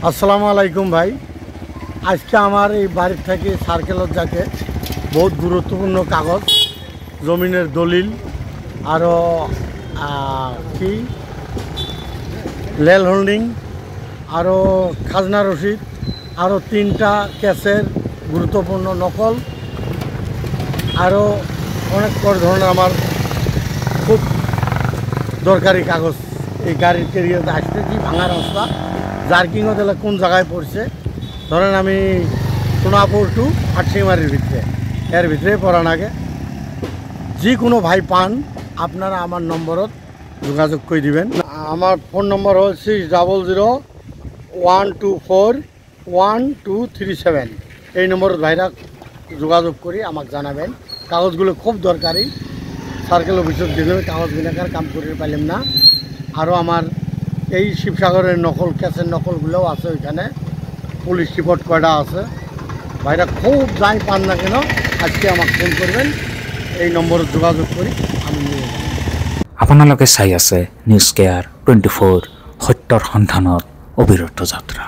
আসসালামু আলাইকুম ভাই। আজকে আমার এই বাড়ির থেকে সার্কেলত যাকে বহুত গুরুত্বপূর্ণ কাগজ, জমিনের দলিল, আরও কি লেল হোল্ডিং, আরও খাজনা রসিদ, আরও 3টা ক্যাশের গুরুত্বপূর্ণ নকল, আরও অনেক ধরনের আমার খুব দরকারি কাগজ এই গাড়ির কেরিয়াতে আসতেছি। ভাঙা রাস্তা জার্কিংও তাহলে কোন জায়গায় পড়ছে, ধরেন আমি সোনাপুর টু হাটসিমারির ভিতরে, এর ভিতরে পড়ান আগে যে কোনো ভাই পান আপনারা আমার নম্বরত যোগাযোগ করে দিবেন। আমার ফোন নম্বর হল 6001241237। এই নম্বরত ভাইরা যোগাযোগ করি আমাকে জানাবেন। কাগজগুলো খুব দরকারি, সার্কেল অফিসত গেলে কাগজ বিনাকার কাম করে পাইলাম না। আরও আমার এই শিবসাগরের নকল ক্যাশের নকলগুলোও আছে, ওইখানে পুলিশ রিপোর্ট কয়টা আছে। ভাইরা খুব যাই পান না কেন আজকে আমাকে ফোন করবেন, এই নম্বরে যোগাযোগ করি আমি নিয়ে যাম। আপোনালোকে চাই আছে নিউজ কেয়াৰ 24 সত্যৰ সন্ধানত অবিৰত যাত্ৰা।